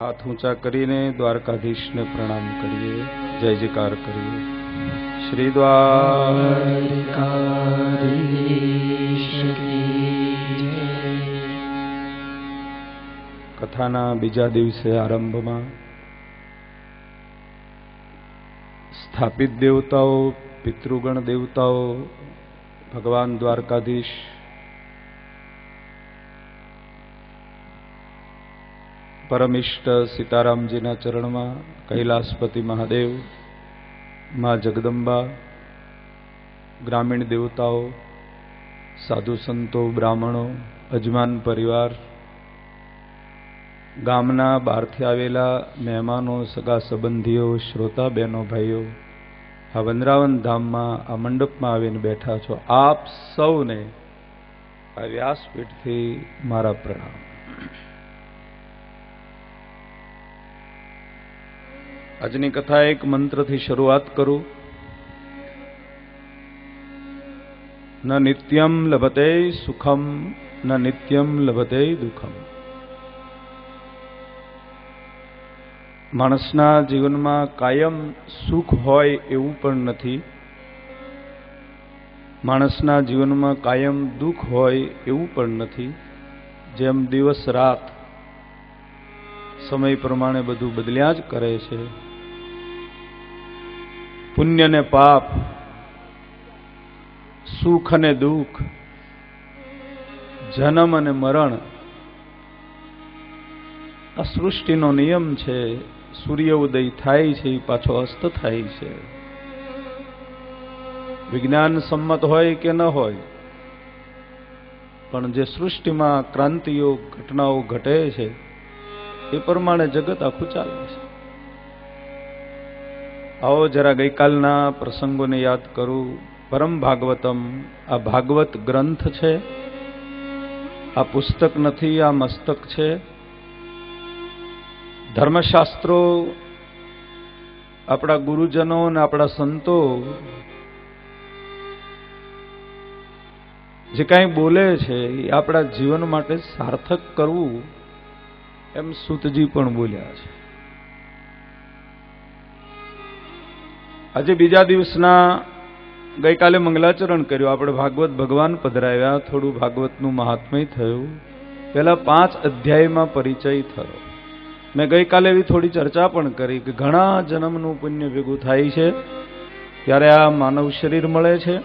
हाथ ऊंचा करीने द्वारकाधीश ने प्रणाम करिए, जय जयकार करिए। श्री द्वारकाधीश की जय। कथाना बीजा दिवसे आरंभ में स्थापित देवताओं, पितृगण देवताओं, भगवान द्वारकाधीश, परमिष्ट सीतारामजीना चरण में कैलासपति महादेव, माँ जगदंबा, ग्रामीण देवताओं, साधु संतो, ब्राह्मणों, अजमान परिवार, गामना बहारथी आवेला मेहमानों, सगा संबंधीओ, श्रोता बहनों, भाईओ, आ वंद्रावन धाम में आ मंडप में आवीने बैठा छो, आप सौने आ व्यासपीठ थी मारा प्रणाम। આજની કથા એક મંત્રથી શરૂઆત કરું। ન નિત્યમ લભતે સુખમ ન નિત્યમ લભતે દુઃખમ। માણસના જીવનમાં કાયમ સુખ હોય એવું પણ નથી, માણસના જીવનમાં કાયમ દુઃખ હોય એવું પણ નથી। જેમ દિવસ રાત સમય પ્રમાણે બધું બદલ્યા જ કરે છે, पुण्य ने पाप, सुख ने दुख, जन्म ने मरण आ सृष्टिनो नियम छे। सूर्य उदय थाय छे, पाछो अस्त थाय छे। विज्ञान सम्मत होय के न होय, पण जे सृष्टि में क्रांतिओ घटनाओ घटे छे ए प्रमाणे जगत आखुं चाले छे। आओ जरा गई कालना प्रसंगों ने याद करूं। परम भागवतम आ भागवत ग्रंथ छे, आ पुस्तक नथी, आ मस्तक छे। धर्मशास्त्रो अपना गुरुजनों ने अपना संतो जे काई बोले छे ए अपना जीवन माटे सार्थक करवू एम सूतजी पण बोल्या छे। आज बीजा दिवसना गई काले मंगलाचरण कर्યું, આપણે भागवत भगवान पधराव्या, थोड़ू भागवतનું महात्म्य थयुं। पहला 5 अध्यायમાં परिचय थयो। मैं गई काले भी थोड़ी चर्चा पण करी कि घणा जन्मનું पुण्य ભેગું થાય છે ત્યારે આ માનવ શરીર મળે છે।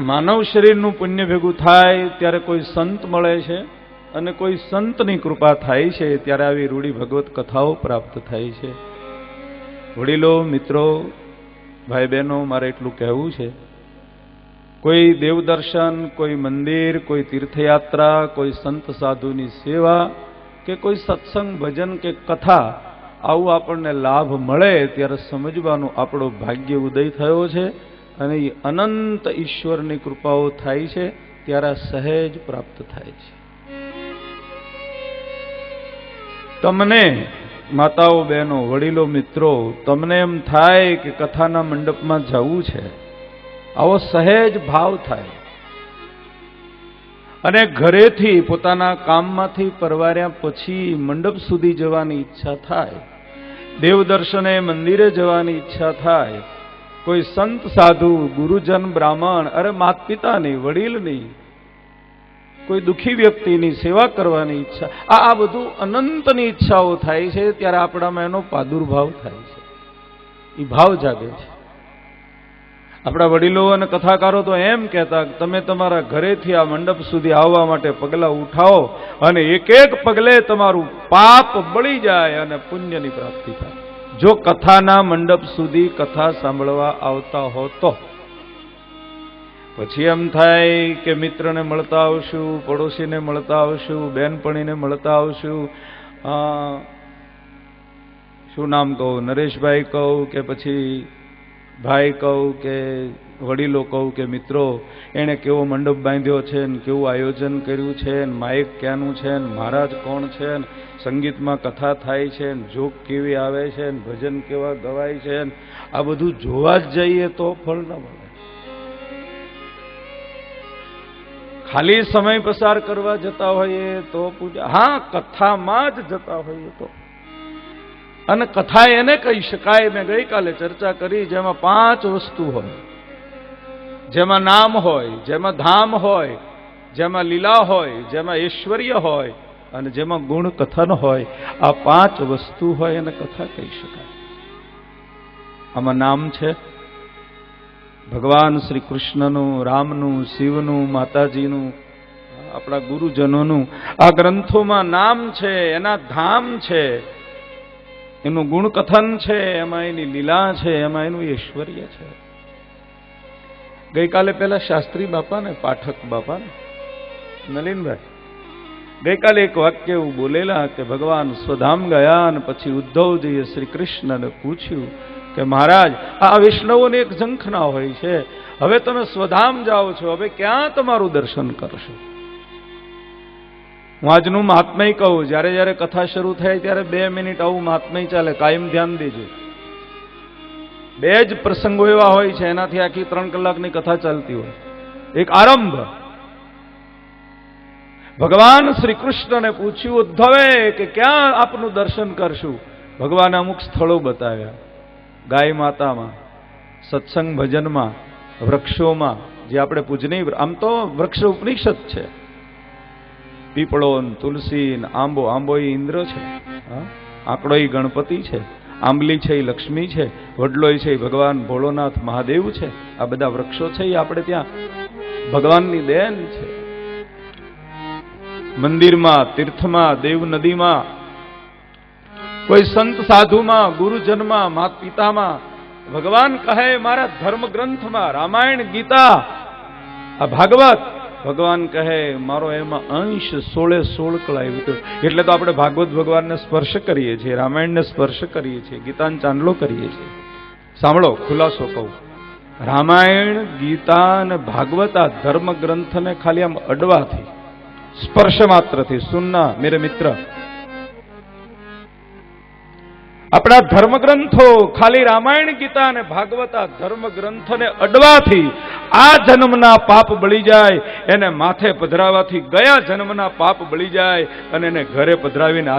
માનવ શરીરનું પુણ્ય ભેગું થાય ત્યારે કોઈ સંત મળે છે અને કોઈ સંતની કૃપા થાય છે ત્યારે આવી રૂડી ભગવત કથાઓ પ્રાપ્ત થાય છે। वडीलो, मित्रों, भाई बहनों, मारे एटलू कहवू छे, कोई देवदर्शन, कोई मंदिर, कोई तीर्थयात्रा, कोई संत साधुनी सेवा के कोई सत्संग, भजन के कथा आवू आपणे लाभ मळे त्यारे समजवानुं आपणो भाग्य उदय थयो छे अने अनंत ईश्वरनी कृपाओ थाय छे त्यारे सहज प्राप्त थाय छे। तमने माताओ, बहनों, वडीलो, मित्रों, तमने एम थाय कि कथाना मंडप में जवू छे, आवो सहज भाव थाय अने घरेथी पोताना काममांथी परवार्या पछी मंडप सुधी जवानी इच्छा थाय, देवदर्शने मंदिरे जवानी इच्छा थाय, कोई संत साधु, गुरुजन, ब्राह्मण, अरे माता पितानी, वडीलनी, कोई दुखी व्यक्तिनी सेवा करवानी इच्छा, आ बधु अनंतनी इच्छाओ थाय छे त्यारे आपणामां एनो प्रादुर्भाव थाय छे, ई भाव जागे छे। आपणा वडीलो अने कथाकारो तो एम कहेता कि तमे तमारा घरेथी आ मंडप सुधी आववा माटे पगला उठाओ अने एक एक पगले तमारुं पाप बळी जाय अने पुण्यनी प्राप्ति थाय। जो कथाना मंडप सुधी कथा सांभळवा आवता हो तो પછી એમ થાય કે મિત્રને મળતા આવશું, પડોશીને મળતા આવશું, બેનપણીને મળતા આવશું, શું નામ કહું, નરેશભાઈ કહું કે પછી ભાઈ કહું કે વડીલો કહું કે મિત્રો એણે કેવો મંડપ બાંધ્યો છે ને કેવું આયોજન કર્યું છે ને માઇક ક્યાંનું છે ને મહારાજ કોણ છે ને સંગીતમાં કથા થાય છે ને જોક કેવી આવે છે ને ભજન કેવા ગવાય છે ને આ બધું જોવા જ જઈએ તો ફળ ન મળે। ખાલી સમય પસાર કરવા જતા હોઈએ તો પૂજા, હા કથામાં જ જતા હોઈએ તો. અને કથા એને કહી શકાય, મેં ગઈકાલે ચર્ચા કરી, જેમાં 5 વસ્તુ હોય, જેમાં નામ હોય, જેમાં ધામ હોય, જેમાં લીલા હોય, જેમાં ઐશ્વર્ય હોય અને જેમાં ગુણ કથન હોય. આ 5 વસ્તુ હોય એને કથા કહી શકાય. આમાં નામ છે ભગવાન શ્રી કૃષ્ણનું, રામનું, શિવનું, માતાજીનું, આપણા ગુરુજનોનું. આ ગ્રંથોમાં નામ છે, એના ધામ છે, એનું ગુણ કથન છે, એમાં એની લીલા છે, એમાં એનું ઐશ્વર્ય છે. ગઈકાલે પેલા શાસ્ત્રી બાપાને, પાઠક બાપાને, નલિનભાઈ ગઈકાલે એક વાક્ય એવું બોલેલા કે ભગવાન સ્વધામ ગયા અને પછી ઉદ્ધવજીએ શ્રી કૃષ્ણને પૂછ્યું કે મહારાજ, આ વૈષ્ણવોની એક ઝંખના હોય છે, હવે તમે સ્વધામ જાઓ છો, હવે ક્યાં તમારું દર્શન કરશો? હું આજનું મહાત્મય કહું, જ્યારે જ્યારે કથા શરૂ થાય ત્યારે 2 મિનિટ આવું મહાત્મય ચાલે, કાયમ ધ્યાન દેજો. 2 જ પ્રસંગો એવા હોય છે, એનાથી આખી 3 કલાકની કથા ચાલતી હોય. એક આરંભ, ભગવાન શ્રી કૃષ્ણને પૂછ્યું ઉદ્ધવે કે ક્યાં આપનું દર્શન કરશું? ભગવાને અમુક સ્થળો બતાવ્યા, ગાય માતામાં, સત્સંગ ભજનમાં, વૃક્ષોમાં, જે આપણે પૂજનીય, આમ તો વૃક્ષ ઉપનિષદ છે, પીપળો, તુલસી, આંબો, આંબો એ ઇન્દ્ર છે, આંકડો એ ગણપતિ છે, આંબલી છે એ લક્ષ્મી છે, વડલોય છે એ ભગવાન ભોળોનાથ મહાદેવ છે. આ બધા વૃક્ષો છે એ આપણે ત્યાં ભગવાનની દેન છે. મંદિરમાં, તીર્થમાં, દેવ નદીમાં, કોઈ સંત સાધુમાં, ગુરુજનમાં, માતા પિતામાં, ભગવાન કહે મારા ધર્મ ગ્રંથમાં, રામાયણ, ગીતા, આ ભાગવત, ભગવાન કહે મારો એમાં અંશ 16 કળાવ્યો. એટલે તો આપણે ભાગવત ભગવાનને સ્પર્શ કરીએ છીએ, રામાયણને સ્પર્શ કરીએ છીએ, ગીતાને ચાંદલો કરીએ છીએ. સાંભળો, ખુલાસો કહું, રામાયણ, ગીતા અને ભાગવત આ ધર્મ ગ્રંથને ખાલી આમ અડવાથી, સ્પર્શ માત્રથી, સુનના મેરે મિત્ર, આપણા ધર્મગ્રંથો ખાલી રામાયણ, ગીતા અને ભાગવત આ ધર્મ ગ્રંથને અડવાથી આ જન્મના પાપ બળી જાય, એને માથે પધરાવાથી ગયા જન્મના પાપ બળી જાય, અને એને ઘરે પધરાવીને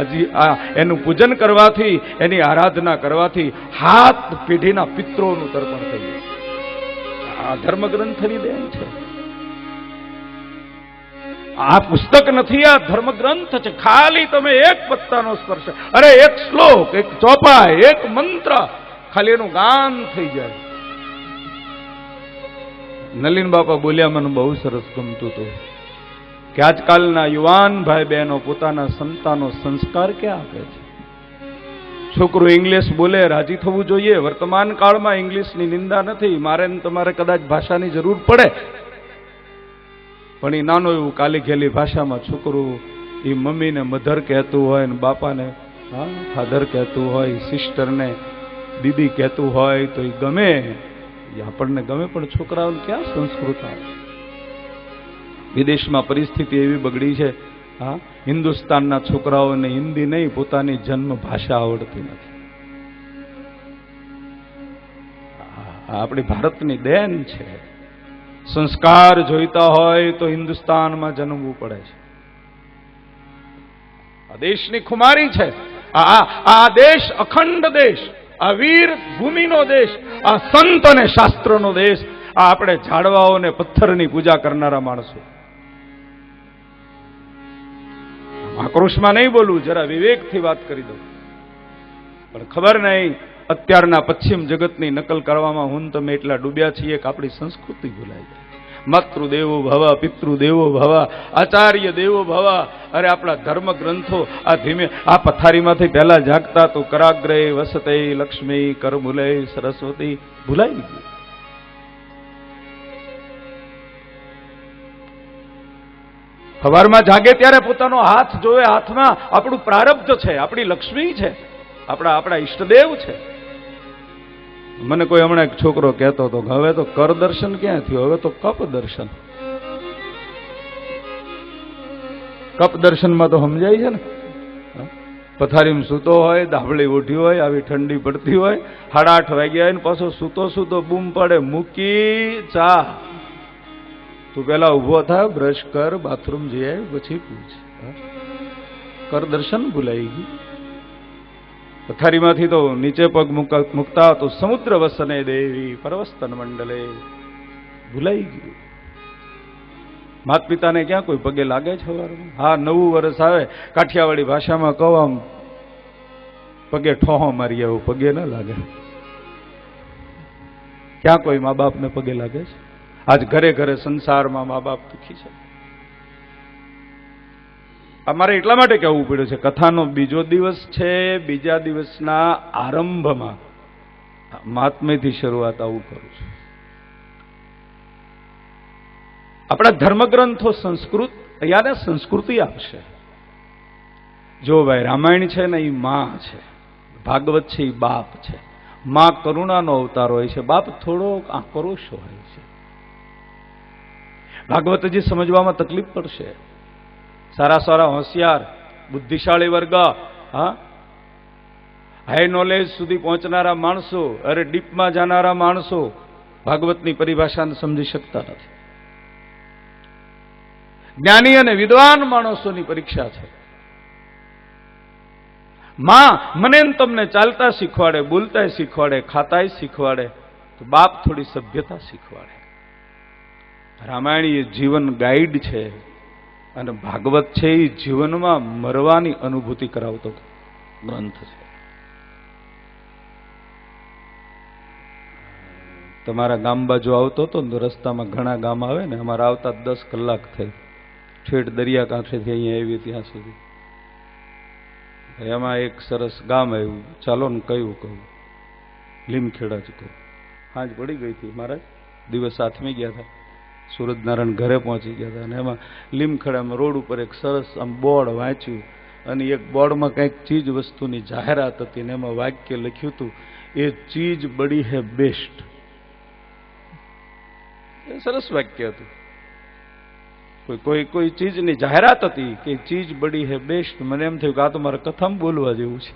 એનું પૂજન કરવાથી, એની આરાધના કરવાથી 7 પેઢીના પિત્રોનું તર્પણ થઈ જાય. આ ધર્મગ્રંથની દેન છે. આ પુસ્તક નથી, આ ધર્મગ્રંથ છે. ખાલી તમે એક પત્તાનો સ્પર્શ, અરે એક શ્લોક, એક ચોપાઈ, એક મંત્ર, ખાલી એનું ગાન થઈ જાય. નલિન બાપા બોલ્યા, મને બહુ સરસ ગમતું હતું કે આજકાલના યુવાન ભાઈ બહેનો પોતાના સંતાનો સંસ્કાર ક્યાં આપે છે? છોકરું ઇંગ્લિશ બોલે, રાજી થવું જોઈએ. વર્તમાન કાળમાં ઇંગ્લિશની નિંદા નથી, મારે તમારે કદાચ ભાષાની જરૂર પડે, પણ એ નાનો એવું કાલી ઘેલી ભાષામાં છોકરું એ મમ્મીને મધર કહેતું હોય, ને બાપાને ફાધર કહેતું હોય, સિસ્ટરને દીદી કહેતું હોય તો એ ગમે, એ આપણને ગમે. પણ છોકરાઓને ક્યાં સંસ્કૃત આવે? વિદેશમાં પરિસ્થિતિ એવી બગડી છે, હા, હિન્દુસ્તાનના છોકરાઓને હિન્દી નહીં, પોતાની જન્મ ભાષા આવડતી નથી. આપણી ભારતની દેન છે. સંસ્કાર જોઈતા હોય તો હિન્દુસ્તાનમાં જન્મવું પડે છે. આ દેશની ખુમારી છે. આ દેશ અખંડ દેશ, આ વીર ભૂમિનો દેશ, આ સંત અને શાસ્ત્રનો દેશ. આ આપણે ઝાડવાઓને પથ્થરની પૂજા કરનારા માણસો. આક્રોશમાં નહીં બોલવું, જરા વિવેકથી વાત કરી દઉં. પણ ખબર નહીં અત્યારના પશ્ચિમ જગતની નકલ કરવામાં હું તમે એટલા ડૂબ્યા છીએ કે આપણી સંસ્કૃતિ ભૂલાઈ જાય. માતૃદેવો ભવ, પિતૃદેવો ભવ, આચાર્ય દેવો ભવ. અરે આપણા ધર્મ ગ્રંથો આ ધીમે આ પથારીમાંથી પહેલા જાગતા તો કરાગ્રે વસતે લક્ષ્મી, કરમૂલે સરસ્વતી, ભૂલાઈ ગયું. સવારમાં જાગે ત્યારે પોતાનો હાથ જોવે, હાથમાં આપણું પ્રારબ્ધ છે, આપણી લક્ષ્મી છે, આપણા ઈષ્ટદેવ છે. મને કોઈ હમણાં એક છોકરો કહેતો હતો કે હવે તો કર દર્શન ક્યાં થયું, હવે તો કપ દર્શન. કપ દર્શનમાં તો સમજાય છે ને, પથારીમાં સૂતો હોય, ધાબળી ઉઠી હોય, આવી ઠંડી પડતી હોય, 8:30 વાગ્યા હોય ને પાછો સૂતો બૂમ પડે, મૂકી ચા. તું પેલા ઉભો થા, બ્રશ કર, બાથરૂમ જઈ આવ, પછી પૂછ. કર દર્શન. ભૂલાઈ ગયું. પથારીમાંથી તો નીચે પગ મૂકતા તો સમુદ્ર વસને દેવી પરવસ્તન મંડલે. ભૂલાઈ ગયું. માત પિતાને ક્યાં કોઈ પગે લાગે છે સવારમાં? હા, નવું વર્ષ આવે, કાઠિયાવાડી ભાષામાં કહો આમ પગે ઠોહો મારી આવું, પગે ન લાગે. ક્યાં કોઈ મા બાપને પગે લાગે છે? આજ ઘરે ઘરે સંસારમાં મા બાપ દુખી છે. અમારે એટલા માટે કહેવું પડ્યું છે, કથાનો બીજો દિવસ છે, બીજા દિવસના આરંભમાં મહાત્મ્યથી શરૂઆત આવું કરું છું. આપણા ધર્મગ્રંથો સંસ્કૃત, યાને સંસ્કૃતિ આપશે. જો ભાઈ, રામાયણ છે ને એ માં છે, ભાગવત છે એ બાપ છે. માં કરુણાનો અવતાર હોય છે, બાપ થોડો આક્રોશ હોય છે. ભાગવતજી સમજવામાં તકલીફ પડશે. સારા સારા હોશિયાર બુદ્ધિશાળી વર્ગ, હા, હાઈ નોલેજ સુધી પહોંચનારા માણસો, અરે ડીપમાં જનારા માણસો ભાગવતની પરિભાષાને સમજી શકતા નથી. જ્ઞાની અને વિદ્વાન માણસોની પરીક્ષા છે. માં મને તમને ચાલતા શીખવાડે, બોલતા શીખવાડે, ખાતાય શીખવાડે, તો બાપ થોડી સભ્યતા શીખવાડે. રામાયણ એ જીવન ગાઈડ છે અને ભાગવત છે એ જીવનમાં મરવાની અનુભૂતિ કરાવતો ગ્રંથ છે. તમારા ગામ બાજુ આવતો હતો ને, રસ્તામાં ઘણા ગામ આવે ને, અમારા આવતા 10 કલાક થઈ, ઠેઠ દરિયા કાંઠેથી અહીંયા આવી ત્યાં સુધી. એમાં એક સરસ ગામ આવ્યું, ચાલો ને કયું કહું, લીમખેડા જ કહું. હાજ પડી ગઈ હતી મહારાજ, દિવસ આથમી ગયા હતા, સૂરજનારાયણ ઘરે પહોંચી ગયા હતા. અને એમાં લીમખેડામાં રોડ ઉપર એક સરસ આમ બોર્ડ વાંચ્યું, અને એક બોર્ડમાં કંઈક ચીજ વસ્તુની જાહેરાત હતી, ને એમાં વાક્ય લખ્યું હતું, એ ચીજ બડી હે બેસ્ટ. એ સરસ વાક્ય હતું. કોઈ ચીજની જાહેરાત હતી કે ચીજ બડી હે બેસ્ટ. મને એમ થયું કે આ તો મારે કથામાં બોલવા જેવું છે.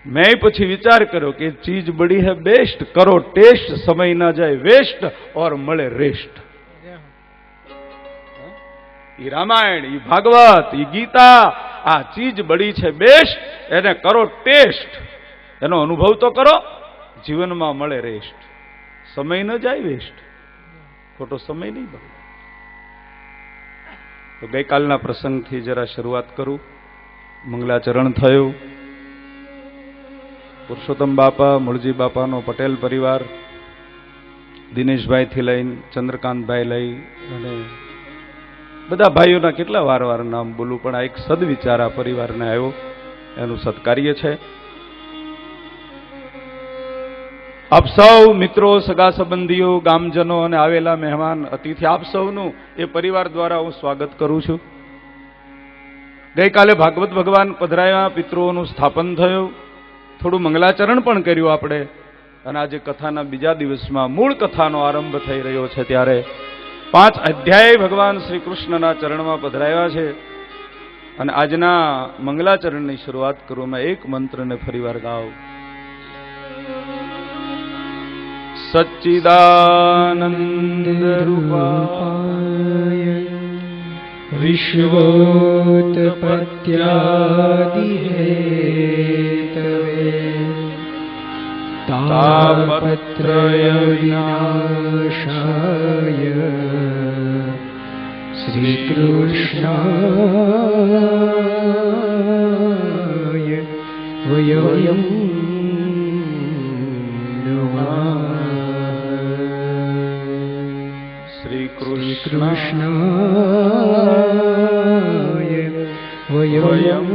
મેં પછી વિચાર કર્યો કે ચીજ બડી હે બેસ્ટ, કરો ટેસ્ટ, સમય ના જાય વેસ્ટ, ઓર મળે રેસ્ટ. ઈ રામાયણ, ઈ ભાગવત, ઈ ગીતા, આ ચીજ બડી છે બેસ્ટ, એને કરો ટેસ્ટ, એનો અનુભવ તો કરો, જીવનમાં મળે રેસ્ટ. સમય ન જાય વેસ્ટ, ખોટો સમય નહીં બગડે. તો ગઈકાલના પ્રસંગથી જરા શરૂઆત કરું. મંગલાચરણ થયું. પુરુષોત્તમ બાપા, મૂળજી બાપાનો પટેલ પરિવાર, દિનેશભાઈથી લઈને ચંદ્રકાંતભાઈ લઈ અને બધા ભાઈઓના કેટલા વાર નામ બોલું, પણ આ એક સદવિચાર આ પરિવારને આવ્યો, એનું સત્કાર્ય છે. આપ સૌ મિત્રો, સગા સંબંધીઓ, ગામજનો અને આવેલા મહેમાન અતિથિ, આપ સૌનું એ પરિવાર દ્વારા હું સ્વાગત કરું છું. ગઈકાલે ભાગવત ભગવાન પધરાયા, પિતૃઓનું સ્થાપન થયું, થોડું મંગલાચરણ પણ કર્યું આપણે, અને આજે કથાના બીજા દિવસમાં મૂળ કથાનો આરંભ થઈ રહ્યો છે. ત્યારે 5 અધ્યાય ભગવાન શ્રી કૃષ્ણના ચરણમાં પધરાયા છે. અને આજના મંગલાચરણની શરૂઆત કરું. મેં એક મંત્રને ફરીવાર ગાઉં. સચ્ચિદાનંદ રૂપાય વિશ્વોત્પત્યાદિ હેતવે તાપત્રય વિનાશાય શ્રી કૃષ્ણાય વયમ કૃષ્ણાય વયમ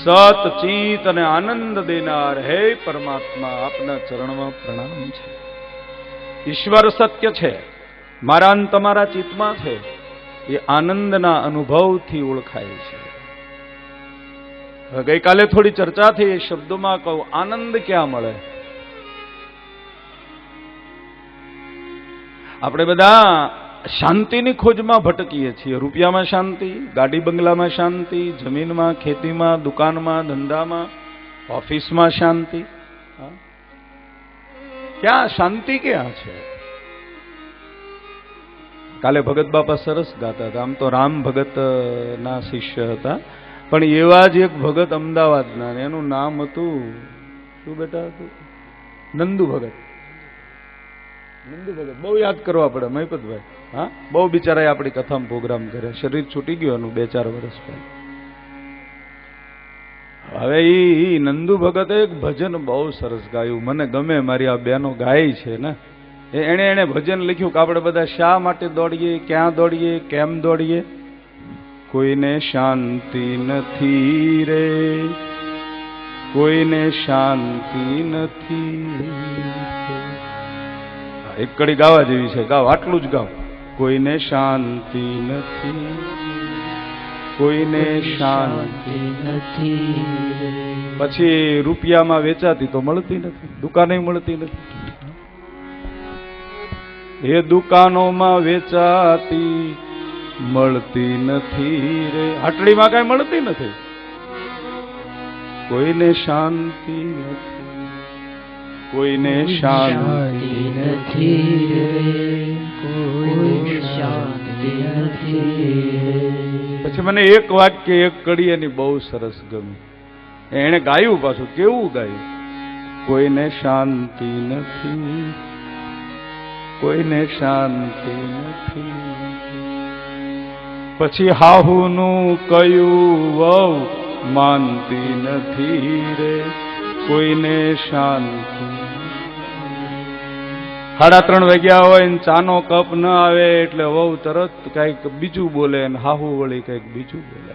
સત ચિત અને આનંદ દેનાર હે પરમાત્મા, આપના ચરણમાં પ્રણામ છે. ઈશ્વર સત્ય છે, મારા અને તમારા ચિત્તમાં છે, એ આનંદના અનુભવથી ઓળખાય છે. ગઈકાલે થોડી ચર્ચા થઈ, એ શબ્દોમાં કહું, આનંદ ક્યાં મળે? આપણે બધા શાંતિની ખોજમાં ભટકીએ છીએ. રૂપિયામાં શાંતિ, ગાડી બંગલામાં શાંતિ, જમીનમાં, ખેતીમાં, દુકાનમાં, ધંધામાં, ઓફિસમાં શાંતિ. ક્યાં શાંતિ ક્યાં છે? કાલે ભગત બાપા સરસ ગાતા હતા. આમ તો રામ ભગત ના શિષ્ય હતા, પણ એવા જ એક ભગત અમદાવાદના, એનું નામ હતું શું બેટા હતું? નંદુ ભગત. નંદુ ભગત બહુ યાદ કરવા પડે મહિપતભાઈ. હા, બહુ બિચારાએ આપણી કથામાં પ્રોગ્રામ કર્યા. શરીર છૂટી ગયું એનું 2-4 વર્ષ પહેલા. હવે ઈ નંદુ ભગતે એક ભજન બહુ સરસ ગાયું, મને ગમે. મારી આ બહેનો ગાય છે ને, એને ભજન લખ્યું કે આપણે બધા શા માટે દોડીએ, ક્યાં દોડીએ, કેમ દોડીએ? કોઈને શાંતિ નથી રે, કોઈને શાંતિ નથી. એક કડી ગાવા જેવી છે, ગાવ, આટલું જ ગાવ. કોઈને શાંતિ નથી, કોઈને શાંતિ નથી. પછી રૂપિયામાં વેચાતી તો મળતી નથી, દુકાને મળતી નથી. એ દુકાનોમાં વેચાતી મળતી નથી રે, હાટડીમાં કઈ મળતી નથી. કોઈને શાંતિ નથી, કોઈને શાંતિ નથી રે, કોઈ શાંતિ નથી. પછી મને એક વાક્ય, એક કડી એની બહુ સરસ ગમી. એને ગાયું, પાછું કેવું ગાયું? કોઈને શાંતિ નથી, કોઈને શાંતિ નથી. પછી હાહુનું કયું વહુ માનતી નથી રે, કોઈને શાંતિ. 3:30 વાગ્યા હોય ને ચાનો કપ ન આવે એટલે વહુ તરત કઈક બીજું બોલે ને હાહુ વળી કઈક બીજું બોલે.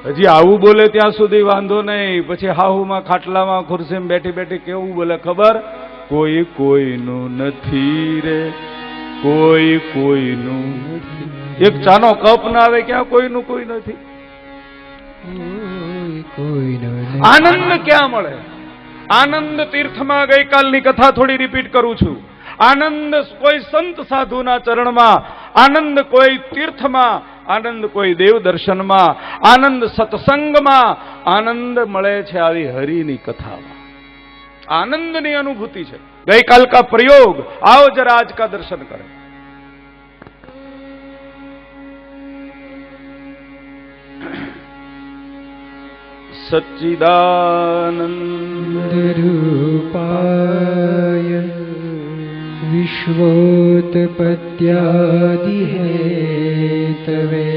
હજી આવું બોલે ત્યાં સુધી વાંધો નહીં. પછી હાહુમાં ખાટલામાં ખુરશીમાં બેઠી બેઠી કેવું બોલે ખબર? કોઈ કોઈનું નથી રે, કોઈ કોઈનું નથી. એક ચાનો કપ ના આવે ક્યાં કોઈનું કોઈ નથી? આનંદ ક્યાં મળે? આનંદ તીર્થમાં. ગઈકાલની કથા થોડી રિપીટ કરું છું. આનંદ કોઈ સંત સાધુના ચરણમાં, આનંદ કોઈ તીર્થમાં, આનંદ કોઈ દેવ દર્શનમાં, આનંદ સત્સંગમાં, આનંદ મળે છે આવી હરિની કથામાં. આનંદની અનુભૂતિ છે. ગઈકાલ કા પ્રयोग, आओ जरा आज का दर्शन करें. सच्चिदानंद रूपाय विश्वोत्पत्त्यादि हेतवे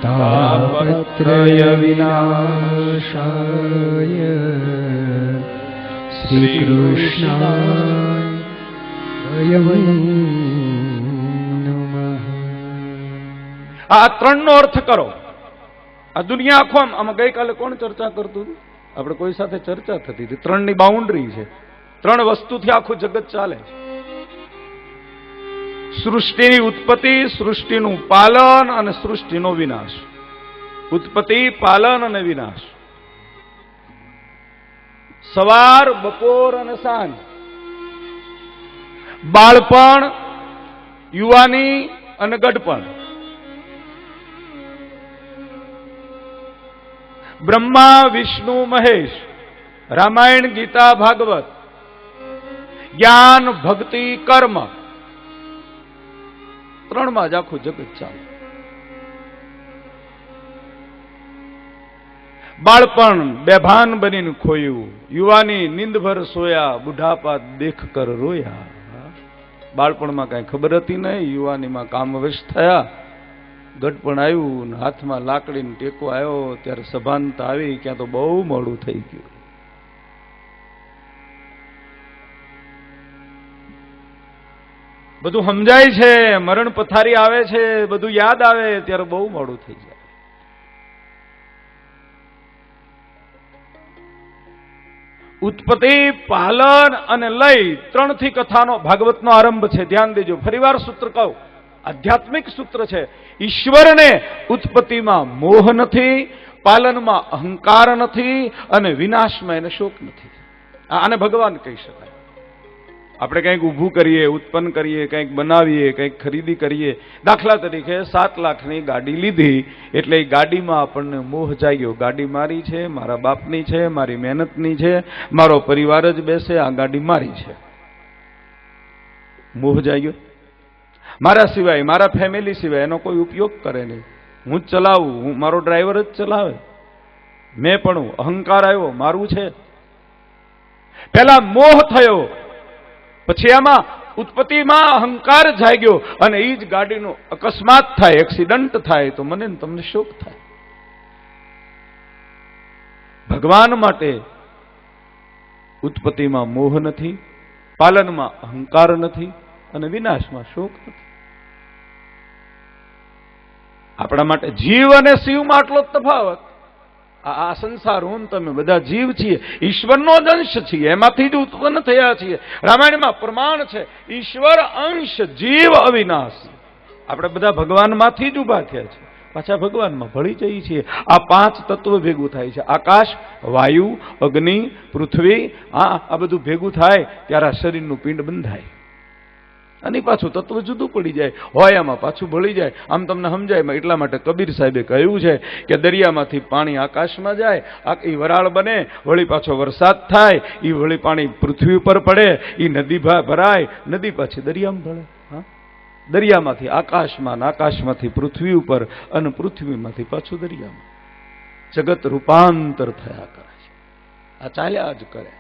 तापत्रय विनाशाय श्री कृष्णाय नमः. આ ત્રણનો અર્થ કરો. આ દુનિયા આખો આમાં ગઈકાલે કોણ ચર્ચા કરતું હતું? આપણે કોઈ સાથે ચર્ચા થતી હતી. 3ની બાઉન્ડ્રી છે. 3 વસ્તુથી આખું જગત ચાલે છે. સૃષ્ટિની ઉત્પત્તિ, સૃષ્ટિનું પાલન અને સૃષ્ટિનો વિનાશ. ઉત્પત્તિ, પાલન અને વિનાશ. સવાર, બપોર અને સાંજ. બાળપણ, યુવાની અને ગઢપણ. બ્રહ્મા, વિષ્ણુ, મહેશ. રામાયણ, ગીતા, ભાગવત. જ્ઞાન, ભક્તિ, કર્મ. 3માં જ આખું જગત ચાલે. બાળપણ બેભાન બનીને ખોયું, યુવાની નીંદભર સોયા, બુઢાપા દેખ કર રોયા. બાળપણમાં કઈ ખબર હતી નહીં, યુવાનીમાં કામવશ થયા. ગઢપણ આવ્યું, હાથમાં લાકડીનો ટેકો આવ્યો ત્યારે સભાનતા આવી, ક્યાં તો બહુ મોડું થઈ ગયું. બધું સમજાય છે, મરણ પથારી આવે છે, બધું યાદ આવે ત્યારે બહુ મોડું થઈ જાય. ઉત્પત્તિ, પાલન અને લય 3થી કથાનો ભાગવતનો આરંભ છે. ધ્યાન દેજો. ફરીવાર સૂત્ર કહું, આધ્યાત્મિક સૂત્ર છે. ઈશ્વરને ઉત્પત્તિમાં મોહ નથી, પાલનમાં અહંકાર નથી અને વિનાશમાં એને શોક નથી. આને ભગવાન કહી શકાય. આપણે કંઈક ઊભું કરીએ, ઉત્પન્ન કરીએ, કંઈક બનાવીએ, કંઈક ખરીદી કરીએ. દાખલા તરીકે 7 લાખની ગાડી લીધી એટલે એ ગાડીમાં આપણને મોહ જાગ્યો. ગાડી મારી છે, મારા બાપની છે, મારી મહેનતની છે, મારો પરિવાર જ બેસે, આ ગાડી મારી છે. મોહ જાગ્યો. મારા સિવાય, મારા ફેમિલી સિવાય એનો કોઈ ઉપયોગ કરે નહીં. હું જ ચલાવું, મારો ડ્રાઈવર જ ચલાવે. મેં પણ અહંકાર આવ્યો, મારું છે. પેલા મોહ થયો, પછી એમાં ઉત્પત્તિમાં અહંકાર જાગ્યો અને એ જ ગાડીનો અકસ્માત થાય, એક્સિડન્ટ થાય તો મને તમને શોક થાય. ભગવાન માટે ઉત્પત્તિમાં મોહ નથી, પાલનમાં અહંકાર નથી અને વિનાશમાં શોક નથી. આપણા માટે જીવ અને શિવમાં આટલો જ તફાવત. આ સંસાર, હું તમે બધા જીવ છીએ, ઈશ્વરનો જ અંશ છીએ, એમાંથી જ ઉત્પન્ન થયા છીએ. રામાયણમાં પ્રમાણ છે, ઈશ્વર અંશ જીવ અવિનાશી. આપણે બધા ભગવાનમાંથી જ ઉભા થયા છીએ, પાછા ભગવાનમાં ભળી જઈએ છીએ. આ 5 તત્વ ભેગું થાય છે. આકાશ, વાયુ, અગ્નિ, પૃથ્વી, આ બધું ભેગું થાય ત્યારે આ શરીરનું પિંડ બંધાય અને પાછું તત્વ જુદું પડી જાય, હોય એમાં પાછું ભળી જાય. આમ તમને સમજાય. એટલા માટે કબીર સાહેબે કહ્યું છે કે દરિયામાંથી પાણી આકાશમાં જાય, એ વરાળ બને, વળી પાછો વરસાદ થાય, એ વળી પાણી પૃથ્વી ઉપર પડે, એ નદી ભરાય, નદી પાછી દરિયામાં ભળે. હા, દરિયામાંથી આકાશમાં, આકાશમાંથી પૃથ્વી ઉપર અને પૃથ્વીમાંથી પાછું દરિયામાં. જગત રૂપાંતર થયા કરે છે. આ ચાલ્યા જ કરે.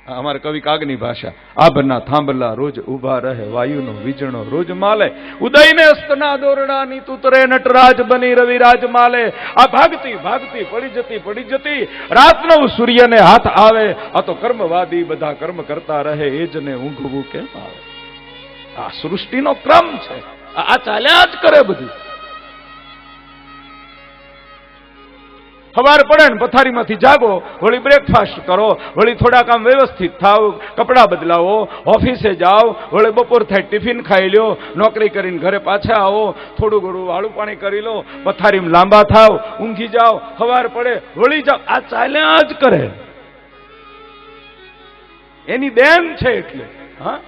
અમારા કવિ કાગની ભાષા, આભના થાંભલા રોજ ઉભા રહે, વાયુનો વીજણો રોજ માલે, ઉદયને અસ્તના દોરડાની તુતરે, નટરાજ બની રવિરાજ માલે. આ ભાગતી ભાગતી પડી જતી રાતનો સૂર્યને હાથ આવે. આ તો કર્મવાદી બધા કર્મ કરતા રહે, એ જ ને ઊંઘવું કેમ આવે. આ સૃષ્ટિનો ક્રમ છે. આ ચાલ્યા જ કરે બધું. સવાર પડે ને પથારીમાંથી જાગો, વળી બ્રેકફાસ્ટ કરો, વળી થોડાક આમ વ્યવસ્થિત થાવ, કપડાં બદલાવો, ઓફિસે જાઓ, વળી બપોર થાય ટિફિન ખાઈ લો, નોકરી કરીને ઘરે પાછા આવો, થોડું ઘણું વાળું પાણી કરી લો, પથારીમાં લાંબા થાવ, ઊંઘી જાઓ, સવાર પડે વળી જાઓ. આ ચાલ્યા જ કરે. એની દેન છે. એટલે હા,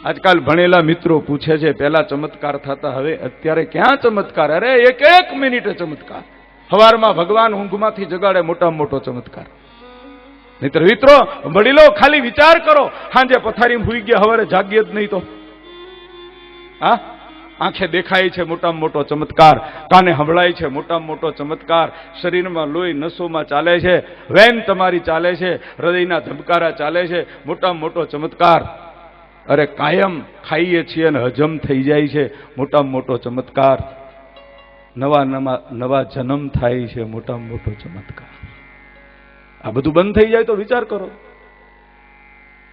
આજકાલ ભણેલા મિત્રો પૂછે છે, પહેલા ચમત્કાર થતા, હવે અત્યારે ક્યાં ચમત્કાર? અરે એક મિનિટે ચમત્કાર. સવારમાં ભગવાન ઊંઘમાંથી જગાડે, મોટામાં મોટો ચમત્કાર. નહીતર મિત્રો વડીલો ખાલી વિચાર કરો, સાંજે પથારીમાં સૂઈ ગયા, સવારે જાગીએ જ નહીં તો. હા, આંખે દેખાય છે, મોટામાં મોટો ચમત્કાર. કાને સંભળાય છે, મોટામાં મોટો ચમત્કાર. શરીરમાં લોહી નસોમાં ચાલે છે, વેન તમારી ચાલે છે, હૃદયના ધબકારા ચાલે છે, મોટામાં મોટો ચમત્કાર. અરે કાયમ ખાઈએ છીએ અને હજમ થઈ જાય છે, મોટામાં મોટો ચમત્કાર. નવા જન્મ થાય છે, મોટામાં મોટો ચમત્કાર. આ બધું બંધ થઈ જાય તો વિચાર કરો.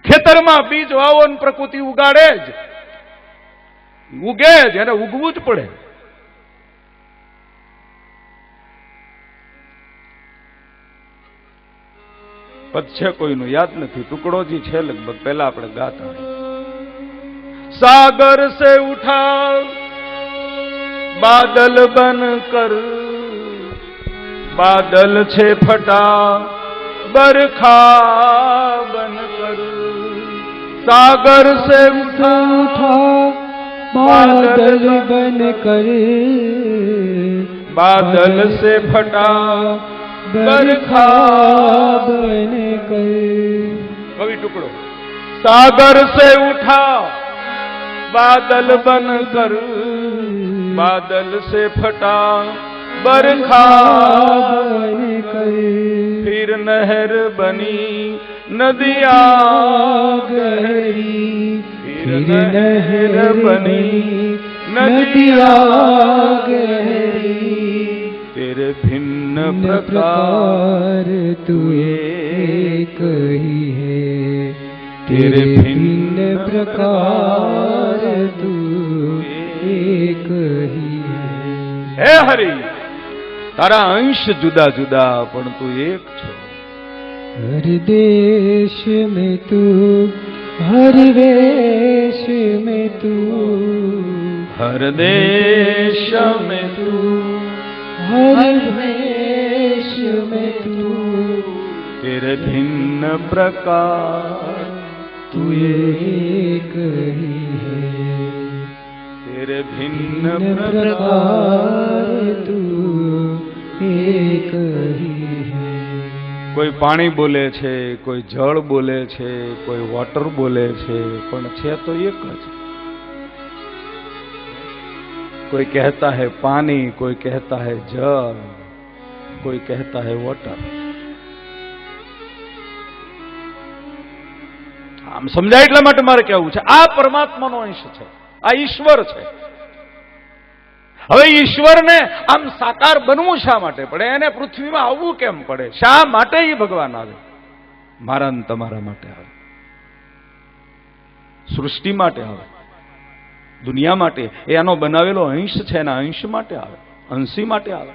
ખેતરમાં બીજ વાવો ને પ્રકૃતિ ઉગાડે જ, ઉગે જ, એને ઉગવું જ પડે. પદ છે કોઈનું યાદ નથી, ટુકડોજી છે લગભગ, પહેલા આપણે ગાતા. सागर से उठा बादल बनकर, बादल छे फटा बरखा बनकर. सागर से उठा बादल बनकर, बादल से फटा बरखा बनकर. कवि टुकड़ो. सागर से उठा बादल बनकर, बादल से फटा बरखा बनकर. फिर नहर बनी नदियाँ गहरी, फिर नहर बनी नदियाँ गहरी. तेरे भिन्न प्रकार तू एक ही है, तेरे भिन्न प्रकार तू एक ही है. हे हरि, तारा अंश जुदा जुदा पण तू एक छो. हर देश में तू, हर वेश में तू, हर देश में तू, हर वेश में तू. तेरे भिन्न प्रकार तू एक ही है तेरे भिन्न प्रकार तू एक ही है કોઈ પાણી બોલે છે, કોઈ જળ બોલે છે, કોઈ વોટર બોલે છે, પણ છે તો એક જ. कोई कहता है पानी, कोई कहता है जल, कोई कहता है वोटर. આમ સમજાય એટલા માટે મારે કહેવું છે, આ પરમાત્માનો અંશ છે, આ ઈશ્વર છે. હવે ઈશ્વરને આમ સાકાર બનવું શા માટે પડે, એને પૃથ્વીમાં આવવું કેમ પડે, શા માટે એ ભગવાન આવે? મારા ને તમારા માટે આવે, સૃષ્ટિ માટે આવે, દુનિયા માટે. એનો બનાવેલો અંશ છે, એના અંશ માટે આવે, અંશી માટે આવે.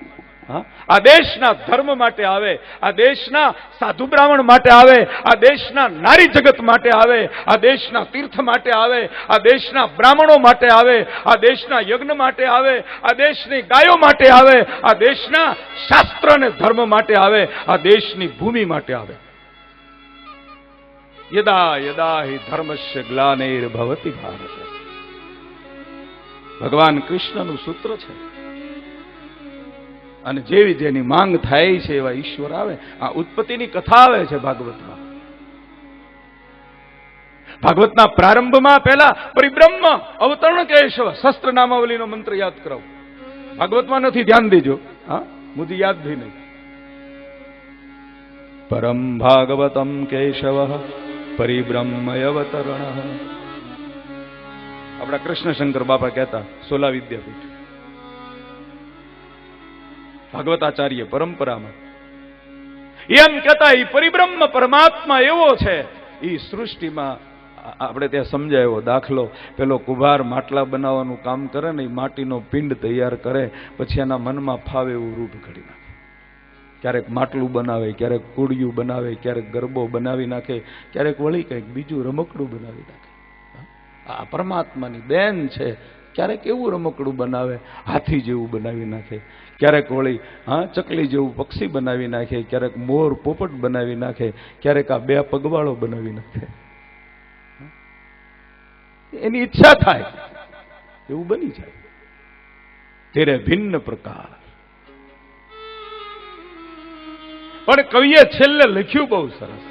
હા, આ દેશના ધર્મ માટે આવે, આ દેશના સાધુ બ્રાહ્મણ માટે આવે, આ દેશના નારી જગત માટે આવે, આ દેશના તીર્થ માટે આવે, આ દેશના બ્રાહ્મણો માટે આવે, આ દેશના યજ્ઞ માટે આવે, આ દેશની ગાયો માટે આવે, આ દેશના શાસ્ત્ર અને ધર્મ માટે આવે, આ દેશની ભૂમિ માટે આવે. યદા યદા હિ ધર્મસ્ય ગ્લાનિર્ભવતિ ભારત. ભગવાન કૃષ્ણનું સૂત્ર છે. અને જેવી જેની માંગ થાય છે એવા ઈશ્વર આવે. આ ઉત્પત્તિની કથા આવે છે ભાગવતમાં. ભાગવતના પ્રારંભમાં પહેલા પરિબ્રહ્મ અવતરણ કેશવ શસ્ત્ર નામાવલીનો મંત્ર યાદ કરાવો. ભાગવતમાં નથી, ધ્યાન દેજો. હા, મુझे યાદ ભી નહીં. પરમ ભાગવતમ કેશવ પરિબ્રહ્મ અવતરણ. આપણા કૃષ્ણશંકર બાપા કહેતા, સોલા વિદ્યાપીઠ ભાગવતાચાર્ય પરંપરામાં એમ કહેતા, એ પરિબ્રહ્મ પરમાત્મા એવો છે, એ સૃષ્ટિમાં આપણે ત્યાં સમજાયો દાખલો, પેલો કુભાર માટલા બનાવવાનું કામ કરે ને, એ માટીનો પિંડ તૈયાર કરે, પછી એના મનમાં ફાવે એવું રૂપ ઘડી નાખે. ક્યારેક માટલું બનાવે, ક્યારેક કુડિયું બનાવે, ક્યારેક ગરબો બનાવી નાખે, ક્યારેક વળી કંઈક બીજું રમકડું બનાવી નાખે. આ પરમાત્માની દેન છે. ક્યારેક એવું રમકડું બનાવે, હાથી જેવું બનાવી નાખે, ક્યારેક વળી ચકલી જેવું પક્ષી બનાવી નાખે, ક્યારેક મોર પોપટ બનાવી નાખે, ક્યારેક આ બે પગવાળો બનાવી નાખે. એની ઈચ્છા થાય એવું બની જાય. તેરે ભિન્ન પ્રકાર. પણ કવિએ છેલ્લે લખ્યું બહુ સરસ,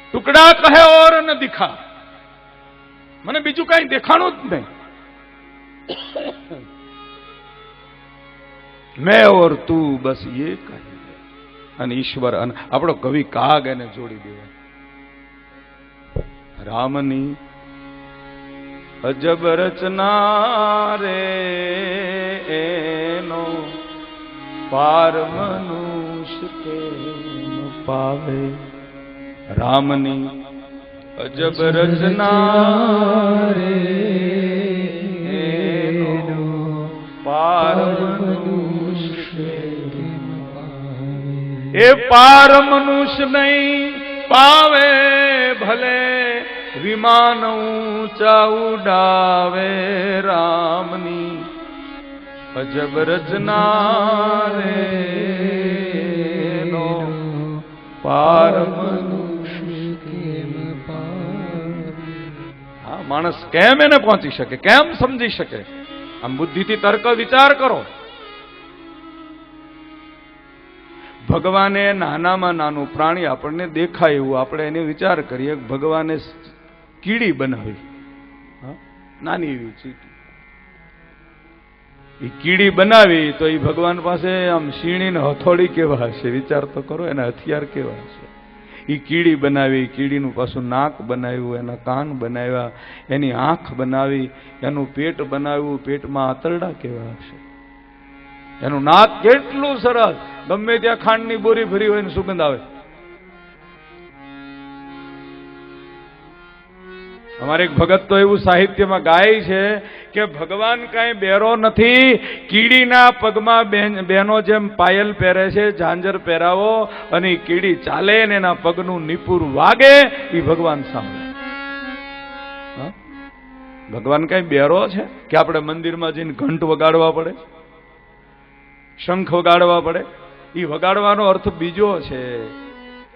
ટુકડા કહે ઓર ન દિખા. મને બીજું કઈ દેખાણું જ નહીં. મેં ઓર તું બસ એ કહી. અને ઈશ્વર અને આપણો કવિ કાગ એને જોડી દેવા. રામની અજબ રચના રે એનો પાર મનુષ્ય કેમ પાવે. રામની અજબ રચના રે એનો પાર મનુષ્ય કેમ પાવે. એ પાર મનુષ્ય નહીં પાવે, ભલે વિમાન ઊંચા ઉડાવે. રામની અજબ રચના રે નો પાર મનુષ્ય કેમ પાવે. હા, માણસ કેમ એને પહોંચી શકે, કેમ સમજી શકે? આમ બુદ્ધિથી તર્ક વિચાર કરો. ભગવાને નાનામાં નાનું પ્રાણી આપણને દેખાય એવું આપણે એને વિચાર કરીએ. ભગવાને કીડી બનાવી, નાની એવી ચીટી. એ કીડી બનાવી તો એ ભગવાન પાસે આમ શીણી ને હથોડી કેવા હશે, વિચાર તો કરો. એના હથિયાર કેવા હશે. એ કીડી બનાવી, કીડીનું પાછું નાક બનાવ્યું, એના કાન બનાવ્યા, એની આંખ બનાવી, એનું પેટ બનાવ્યું, પેટમાં આંતરડા કેવા હશે. એનું નાક કેટલું સરસ, ગમે ત્યાં ખાંડની બોરી ભરી હોય ને સુગંધ આવે. અમારે એક ભગત તો એવું સાહિત્યમાં ગાય છે કે ભગવાન કઈ બેરો નથી. કીડીના પગમાં બહેનો જેમ પાયલ પહેરે છે, ઝાંઝર પહેરાવો, અને કીડી ચાલે ને એના પગનું નિપુર વાગે, એ ભગવાન સાંભળે. ભગવાન કઈ બેરો છે કે આપણે મંદિરમાં જઈને ઘંટ વગાડવા પડે, શંખ વગાડવા પડે? એ વગાડવાનો અર્થ બીજો છે.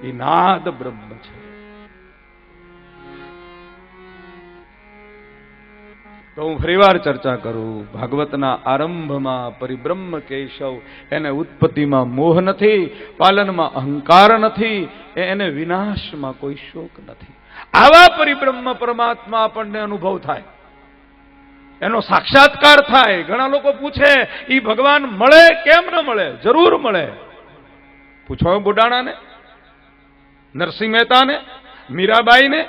એ નાદ બ્રહ્મ છે. તો હું ફરીવાર ચર્ચા કરું. ભાગવતના આરંભમાં પરિબ્રહ્મ કેશવ, એને ઉત્પત્તિમાં મોહ નથી, પાલનમાં અહંકાર નથી, એને વિનાશમાં કોઈ શોક નથી. આવા પરિબ્રહ્મ પરમાત્મા આપણને અનુભવ થાય, એનો સાક્ષાત્કાર થાય. ઘણા લોકો પૂછે ઈ ભગવાન મળે કેમ ન મળે? જરૂર મળે. પૂછો બુડાણાને, નરસિંહ મહેતાને, મીરાબાઈને,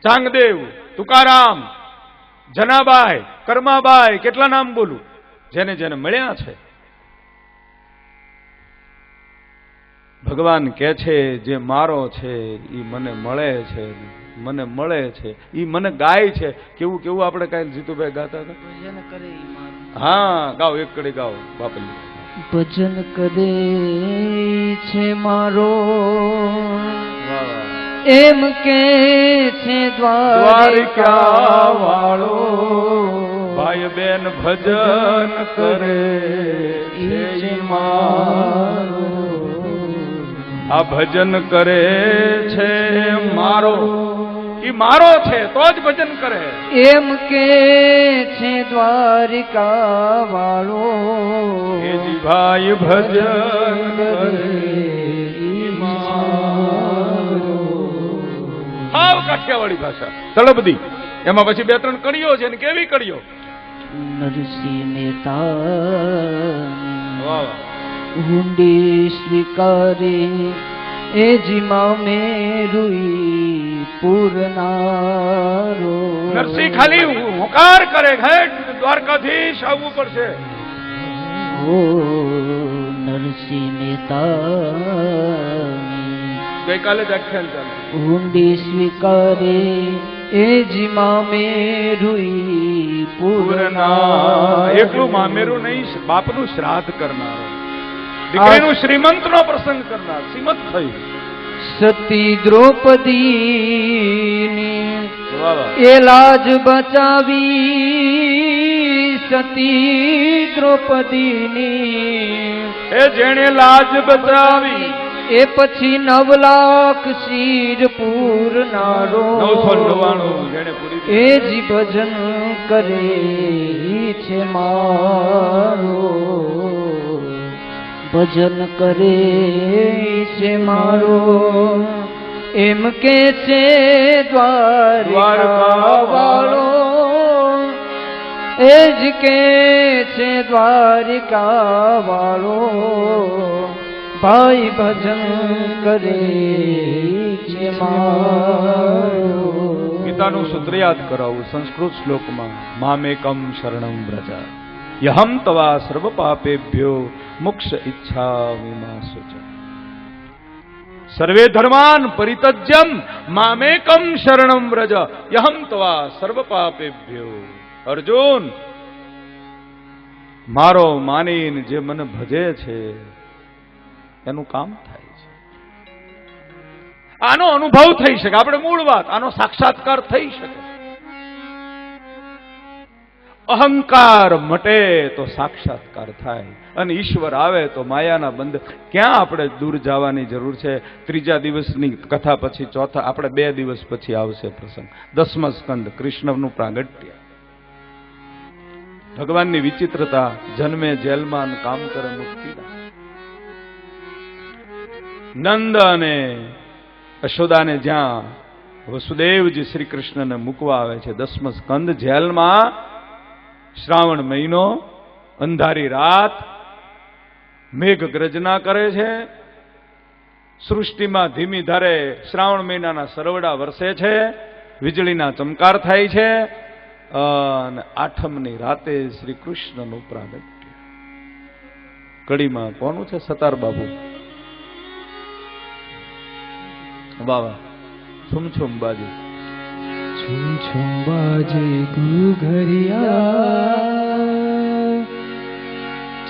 ચાંગદેવ, તુકારામ, જનાબાઈ, કર્માબાઈ, કેટલા નામ બોલું, જેને જેને મળ્યા છે. ભગવાન કહે છે જે મારો છે ઈ મને મળે છે, મને મળે છે, ઈ મને ગાય છે. કેવું કેવું આપણે કાલે જીતુભાઈ ગાતા હતા. હા, ગાઓ, એક કડી ગાઓ બાપલી. ભજન કરે છે મારો, એમ કે છે દ્વારિકા વાળો. ભાઈ બેન ભજન કરે છે મારો, આ ભજન કરે છે મારો, ઈ મારો છે તો જ ભજન કરે. એમ કે છે દ્વારિકા વાળો, એ જી ભાઈ ભજન કરે ઈ મારો. હાવ કાઠિયાવાડી ભાષા તળબદી. એમાં પછી બે ત્રણ કડીઓ છે ને. કેવી કડીઓ? નરસિંહ મહેતા હુંડી સ્વીકારી, એ જીમાં મેરુઈ પૂરનારો. નરસિંહ ખાલી હોકાર કરે, હેડ દ્વારકાધીશ આવવું પડશે. ઓ નરસિંહ મહેતા ગઈકાલે જ આખ્યાન ચાલે. હુંડી સ્વીકારે, એ જીમાં મેરુઈ પૂરના. એકલું મામેરું નહીં, બાપનું શ્રાદ્ધ કરનાર, દીકરીનું શ્રીમંત નો પ્રસંગ કરનાર. શ્રીમંત થઈ સતી દ્રૌપદીની એ લાજ બચાવી, સતી દ્રૌપદીની એ જેણે લાજ બચાવી, એ પછી 9 લાખ શીર પૂરનારો. 999 જેણે પૂરી. એ જી ભજન કરે છે મારો, ભજન કરે છે મારો, એમ કે છે દ્વારકા વાળો. એ જ કે છે દ્વારિકા વાળો, ભાઈ ભજન કરે છે મારો. ગીતાનું સૂત્ર યાદ કરાવું સંસ્કૃત શ્લોકમાં. મામેકમ શરણમ વ્રજ, યહમ તવા સર્વ પાપેભ્યો મોક્ષ ઈચ્છામિ મા શુચ. સર્વે ધર્માન પરિત્યજ્યમ મામેકમ શરણમ વ્રજ, યહમ તવા સર્વ પાપેભ્યો. અર્જુન, મારો માનીને જે મને ભજે છે એનું કામ થાય છે. આનો અનુભવ થઈ શકે. આપણે મૂળ વાત, આનો સાક્ષાત્કાર થઈ શકે. અહંકાર મટે તો સાક્ષાત્કાર થાય, અને ઈશ્વર આવે તો માયાના બંધ. ક્યાં આપણે દૂર જવાની જરૂર છે? ત્રીજા દિવસની કથા પછી ચોથા, આપણે 2 દિવસ પછી આવશે પ્રસંગ. 10મા સ્કંદ, કૃષ્ણનું પ્રાગટ્ય. ભગવાનની વિચિત્રતા, જન્મે જેલમાં કામ કરે મુક્તિદાન. નંદ અને યશોદાને જ્યાં વસુદેવજી શ્રી કૃષ્ણને મૂકવા આવે છે, 10મા સ્કંદ, જેલમાં, શ્રાવણ મહિનો, અંધારી રાત, મેઘ ગર્જના કરે છે, સૃષ્ટિમાં ધીમી ધારે શ્રાવણ મહિનાના સરવડા વરસે છે, વીજળીના ચમકાર થાય છે, અને 8મની રાતે શ્રી કૃષ્ણનું પ્રાગટ્ય. કડીમાં કોનું છે? સતાર બાબુ. વાહ વાહ. છુમ છુમ બાજી, છુમ છુમ બાજે ઘુઘરિયા,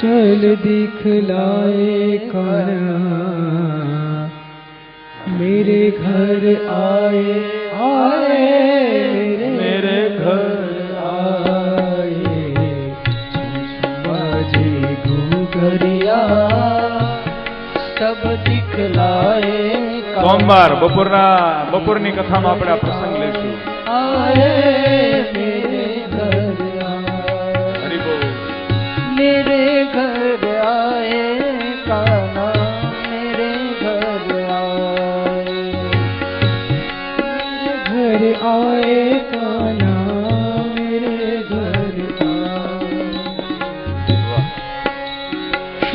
ચલ દિખલાए कान्हा, मेरे घर आए आए मेरे घर आए. છુમ છુમ બાજે ઘુઘરિયા, સબ દિખલાए. સોમવાર બપોરની કથામાં આપણે આ પ્રસંગ લઈશું. આયે મેરે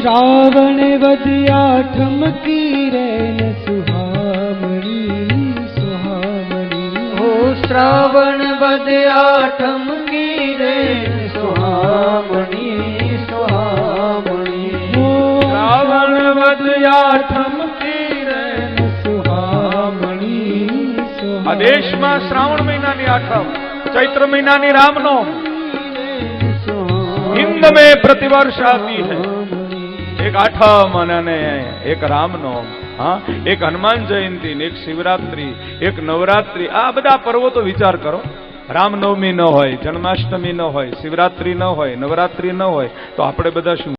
श्रावण वद आठम की रैन सुहामणी सुहामणी हो श्रावण वद आठम की रैन सुहामणी सुहामणी हो श्रावण वद आठम की रैन सुहामणी આ દેશમાં શ્રાવણ મહિનાની આઠમ चैत्र महीनाની रामनवमी हिंद में प्रतिवर्ष आती है एक आठम અને એક રામનવમી हाँ एक हनुमान जयंती एक शिवरात्रि एक नवरात्रि आ બધા પર્વો તો વિચાર કરો રામનવમી ન હોય જન્માષ્ટમી ન હોય શિવરાત્રી ન હોય નવરાત્રી ન હોય તો આપણે બધા શું